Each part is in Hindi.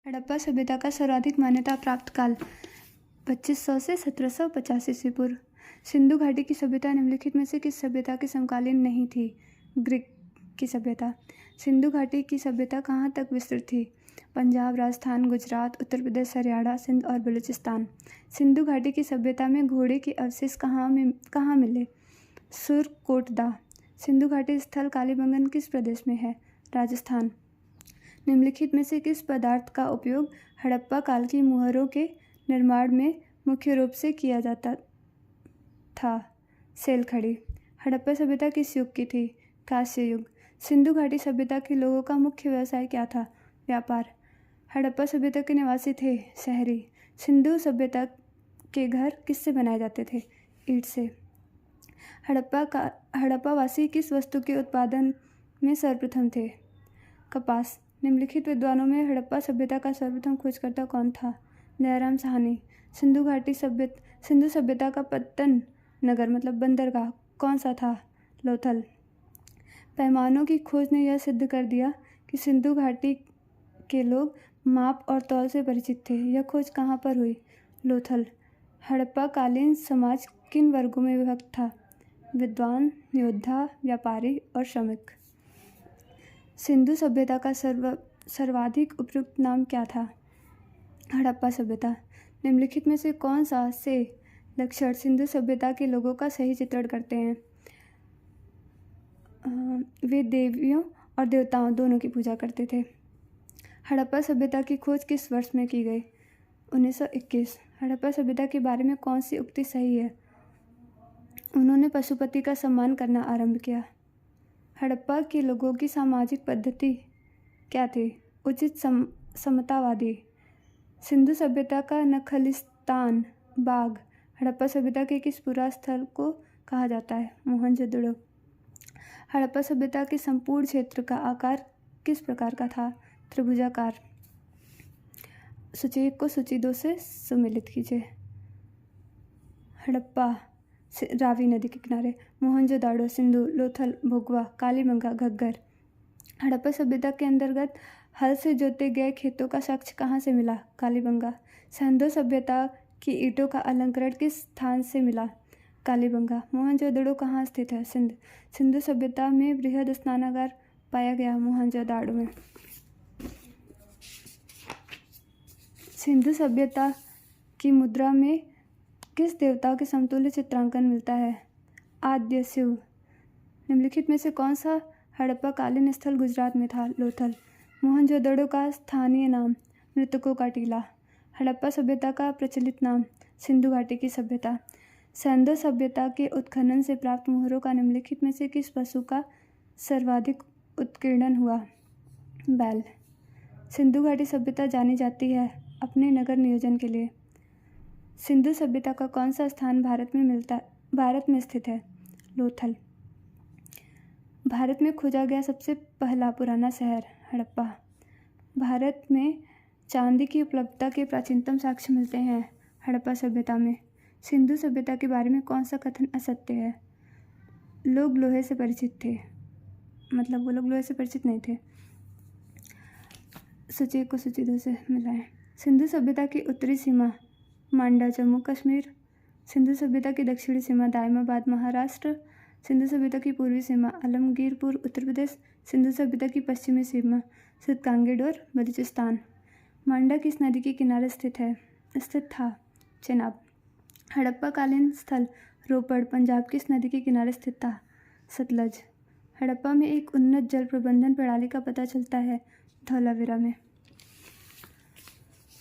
हड़प्पा सभ्यता का सर्वाधिक मान्यता प्राप्त काल 2500 से 1785 ईस्वी पूर्व। सिंधु घाटी की सभ्यता निम्नलिखित में से किस सभ्यता के समकालीन नहीं थी? ग्रीक की सभ्यता। सिंधु घाटी की सभ्यता कहाँ तक विस्तृत थी? पंजाब, राजस्थान, गुजरात, उत्तर प्रदेश, हरियाणा, सिंध और बलूचिस्तान। सिंधु घाटी की सभ्यता में घोड़े के अवशेष कहाँ मिले? सुरकोटदा। सिंधु घाटी स्थल कालीबंगन किस प्रदेश में है? राजस्थान। निम्नलिखित में से किस पदार्थ का उपयोग हड़प्पा काल की मुहरों के निर्माण में मुख्य रूप से किया जाता था? सेलखड़ी। हड़प्पा सभ्यता किस युग की थी? कांस्य युग। सिंधु घाटी सभ्यता के लोगों का मुख्य व्यवसाय क्या था? व्यापार। हड़प्पा सभ्यता के निवासी थे शहरी। सिंधु सभ्यता के घर किससे बनाए जाते थे? ईंट से। हड़प्पा वासी किस वस्तु के उत्पादन में सर्वप्रथम थे? कपास। निम्नलिखित विद्वानों में हड़प्पा सभ्यता का सर्वप्रथम खोजकर्ता कौन था? दयाराम साहनी। सिंधु सभ्यता का पत्तन नगर मतलब बंदरगाह कौन सा था? लोथल। पैमानों की खोज ने यह सिद्ध कर दिया कि सिंधु घाटी के लोग माप और तौल से परिचित थे। यह खोज कहाँ पर हुई? लोथल। हड़प्पा कालीन समाज किन वर्गों में विभक्त था? विद्वान, योद्धा, व्यापारी और श्रमिक। सिंधु सभ्यता का सर्वाधिक उपयुक्त नाम क्या था? हड़प्पा सभ्यता। निम्नलिखित में से कौन सा से लक्षण सिंधु सभ्यता के लोगों का सही चित्रण करते हैं? वे देवियों और देवताओं दोनों की पूजा करते थे। हड़प्पा सभ्यता की खोज किस वर्ष में की गई? 1921। हड़प्पा सभ्यता के बारे में कौन सी उक्ति सही है? उन्होंने पशुपति का सम्मान करना आरंभ किया। हड़प्पा के लोगों की सामाजिक पद्धति क्या थी? उचित समतावादी। सिंधु सभ्यता का नखलिस्तान बाग हड़प्पा सभ्यता के किस पुरा स्थल को कहा जाता है? मोहनजोदड़ो। हड़प्पा सभ्यता के संपूर्ण क्षेत्र का आकार किस प्रकार का था? त्रिभुजाकार। सूची 1 को सूची 2 से सम्मिलित कीजिए। हड़प्पा रावी नदी के किनारे। मोहनजोदाड़ो सिंधु, लोथल, भोगवा, कालीबंगा, घग्गर। हड़प्पा सभ्यता के अंतर्गत हल से जोते गए खेतों का साक्ष्य कहाँ से मिला? कालीबंगा। सिंधु सभ्यता की ईंटों का अलंकरण किस स्थान से मिला? कालीबंगा। मोहनजोदड़ो कहाँ स्थित है? सिंध। सिंधु सभ्यता में बृहद स्नानागार पाया गया? मोहनजोदाड़ो में। सिंधु सभ्यता की मुद्रा में किस देवता के समतुल्य चित्रांकन मिलता है? आद्य शिव। निम्नलिखित में से कौन सा हड़प्पा कालीन स्थल गुजरात में था? लोथल। मोहनजोदड़ो का स्थानीय नाम? मृतकों का टीला। हड़प्पा सभ्यता का प्रचलित नाम? सिंधु घाटी की सभ्यता। सिंधु सभ्यता के उत्खनन से प्राप्त मुहरों का निम्नलिखित में से किस पशु का सर्वाधिक उत्कीर्णन हुआ? बैल। सिंधु घाटी सभ्यता जानी जाती है अपने नगर नियोजन के लिए। सिंधु सभ्यता का कौन सा स्थान भारत में स्थित है? लोथल। भारत में खोजा गया सबसे पहला पुराना शहर? हड़प्पा। भारत में चांदी की उपलब्धता के प्राचीनतम साक्ष्य मिलते हैं हड़प्पा सभ्यता में। सिंधु सभ्यता के बारे में कौन सा कथन असत्य है? लोग लोहे से परिचित थे, मतलब वो लोग लोहे से परिचित नहीं थे। सूची 1 को सूची 2 से मिलाएं। सिंधु सभ्यता की उत्तरी सीमा मांडा जम्मू कश्मीर। सिंधु सभ्यता की दक्षिणी सीमा दायमाबाद महाराष्ट्र। सिंधु सभ्यता की पूर्वी सीमा आलमगीरपुर उत्तर प्रदेश। सिंधु सभ्यता की पश्चिमी सीमा सिद्धकांगेडोर बलूचिस्तान। मांडा किस नदी के किनारे स्थित था? चेनाब। हड़प्पा कालीन स्थल रोपड़ पंजाब किस नदी के किनारे स्थित था? सतलज। हड़प्पा में एक उन्नत जल प्रबंधन प्रणाली का पता चलता है धौलावीरा में।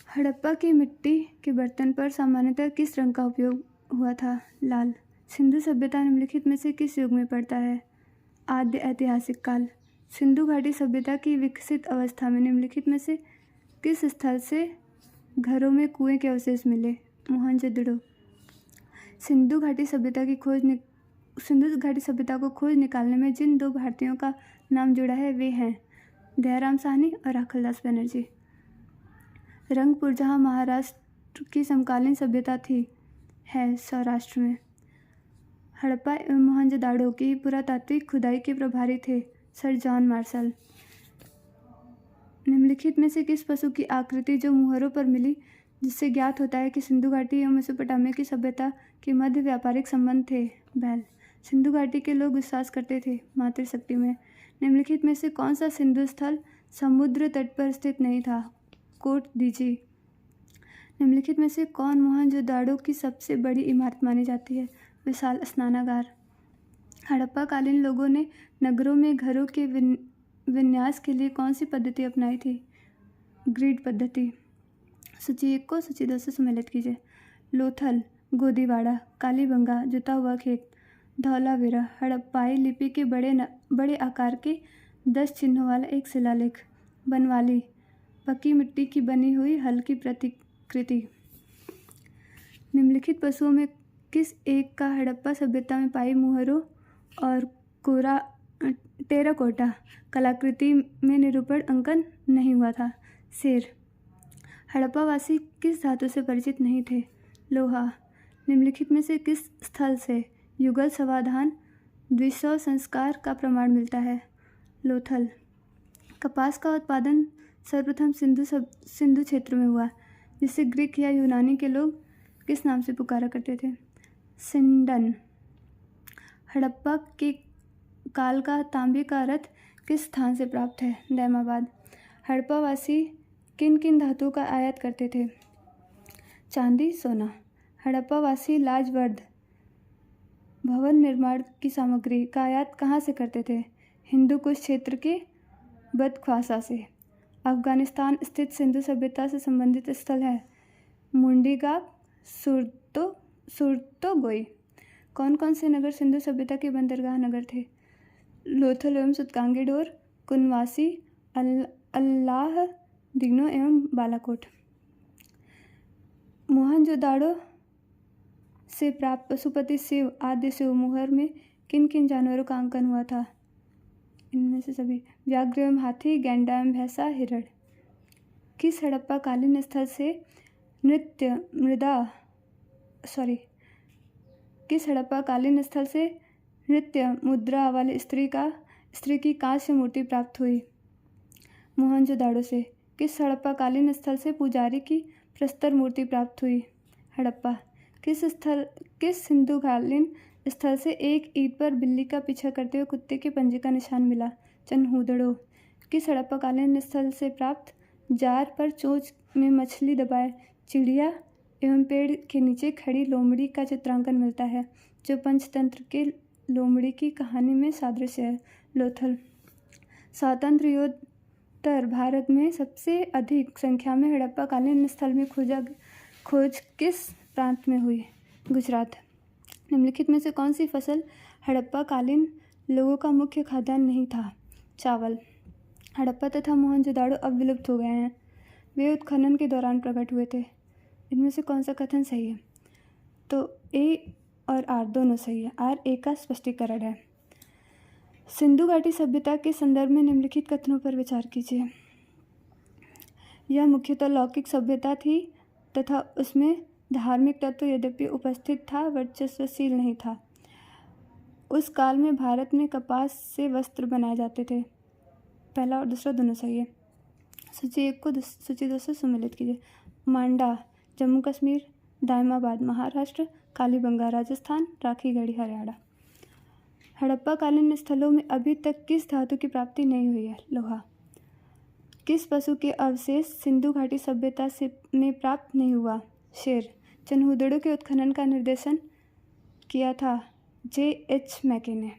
हड़प्पा की मिट्टी के बर्तन पर सामान्यतः किस रंग का उपयोग हुआ था? लाल। सिंधु सभ्यता निम्नलिखित में से किस युग में पड़ता है? आद्य ऐतिहासिक काल। सिंधु घाटी सभ्यता की विकसित अवस्था में निम्नलिखित में से किस स्थल से घरों में कुएं के अवशेष मिले? मोहनजोदड़ो। सिंधु घाटी सभ्यता को खोज निकालने में जिन 2 भारतीयों का नाम जुड़ा है वे हैं दयाराम साहनी और राखलदास बनर्जी। रंगपुर जहाँ महाराष्ट्र की समकालीन सभ्यता थी है सौराष्ट्र में। हड़प्पा एवं मोहनजोदाड़ो की पुरातात्विक खुदाई के प्रभारी थे सर जॉन मार्शल। निम्नलिखित में से किस पशु की आकृति जो मुहरों पर मिली, जिससे ज्ञात होता है कि सिंधु घाटी एवं मेसोपोटामिया की सभ्यता के मध्य व्यापारिक संबंध थे? बैल। सिंधु घाटी के लोग विश्वास करते थे मातृशक्ति में। निम्नलिखित में से कौन सा सिंधु स्थल समुद्र तट पर स्थित नहीं था? कोट दीजिए। निम्नलिखित में से कौन मोहनजोदाड़ो की सबसे बड़ी इमारत मानी जाती है? विशाल स्नानागार। हड़प्पा कालीन लोगों ने नगरों में घरों के विन्यास के लिए कौन सी पद्धति अपनाई थी? ग्रिड पद्धति। सूची 1 को सूची 2 से सम्मिलित कीजिए। लोथल, गोदीवाड़ा, कालीबंगा, जुता हुआ खेत, धौलावीरा, हड़प्पाई लिपि के बड़े आकार के 10 चिन्हों वाला एक शिलालेख। बनवाली, पक्की मिट्टी की बनी हुई हल्की प्रतिकृति। निम्नलिखित पशुओं में किस एक का हड़प्पा सभ्यता में पाई मुहरों और टेराकोटा कलाकृति में निरूपण अंकन नहीं हुआ था? शेर। हड़प्पावासी किस धातु से परिचित नहीं थे? लोहा। निम्नलिखित में से किस स्थल से युगल समाधान द्विशव संस्कार का प्रमाण मिलता है? लोथल। कपास का उत्पादन सर्वप्रथम सिंधु क्षेत्र में हुआ, जिसे ग्रीक या यूनानी के लोग किस नाम से पुकारा करते थे? सिंडन। हड़प्पा के काल का तांबे का रथ किस स्थान से प्राप्त है? दैमाबाद। हड़प्पावासी किन किन धातुओं का आयात करते थे? चांदी, सोना। हड़प्पावासी लाजवर्द भवन निर्माण की सामग्री का आयात कहाँ से करते थे? हिंदू कुश क्षेत्र के बदख्वासा से। अफगानिस्तान स्थित सिंधु सभ्यता से संबंधित स्थल है? मुंडीगाग, सुरतोगोई। कौन कौन से नगर सिंधु सभ्यता के बंदरगाह नगर थे? लोथल एवं सुतकांगीडोर, कुनवासी, अल्लाह दिग्नो एवं बालाकोट। मोहनजोदाड़ो से प्राप्त पशुपति शिव आद्य शिव मुहर में किन किन जानवरों का अंकन हुआ था? इनमें से सभी। व्याघ्र एवं हाथी, गैंडा एवं भैंसा, हिरण। किस हड़प्पा कालीन स्थल से किस हड़प्पा कालीन स्थल से नृत्य मुद्रा वाली स्त्री की कांस्य मूर्ति प्राप्त हुई? मोहनजोदाड़ो से। किस हड़प्पा कालीन स्थल से पुजारी की प्रस्तर मूर्ति प्राप्त हुई? हड़प्पा। किस सिंधु कालीन स्थल से एक ईंट पर बिल्ली का पीछा करते हुए कुत्ते के पंजे का निशान मिला? चनहूदड़ो। किस हड़प्पा कालीन स्थल से प्राप्त जार पर चोंच में मछली दबाए चिड़िया एवं पेड़ के नीचे खड़ी लोमड़ी का चित्रांकन मिलता है, जो पंचतंत्र के लोमड़ी की कहानी में सादृश्य है? लोथल। स्वातंत्र योत्तर भारत में सबसे अधिक संख्या में हड़प्पा कालीन स्थल में खोज किस प्रांत में हुई? गुजरात। निम्नलिखित में से कौन सी फसल हड़प्पा कालीन लोगों का मुख्य खाद्यान्न नहीं था? चावल। हड़प्पा तथा मोहनजोदाड़ो अब विलुप्त हो गए हैं, वे उत्खनन के दौरान प्रकट हुए थे। इनमें से कौन सा कथन सही है? तो ए और आर दोनों सही है। आर ए का स्पष्टीकरण है। सिंधु घाटी सभ्यता के संदर्भ में निम्नलिखित कथनों पर विचार कीजिए। यह मुख्यतः लौकिक सभ्यता थी तथा उसमें धार्मिक तत्व यद्यपि उपस्थित था, वर्चस्वशील नहीं था। उस काल में भारत में कपास से वस्त्र बनाए जाते थे। पहला और दूसरा दोनों सही है। सूची 1 को सूची 2 से सम्मिलित कीजिए। मांडा, जम्मू कश्मीर, दायमाबाद, महाराष्ट्र, कालीबंगा, राजस्थान, राखीगढ़ी, हरियाणा। हड़प्पा कालीन स्थलों में अभी तक किस धातु की प्राप्ति नहीं हुई है? लोहा। किस पशु के अवशेष सिंधु घाटी सभ्यता में प्राप्त नहीं हुआ? शेर। चनहूदड़ो के उत्खनन का निर्देशन किया था J.H. मैके ने।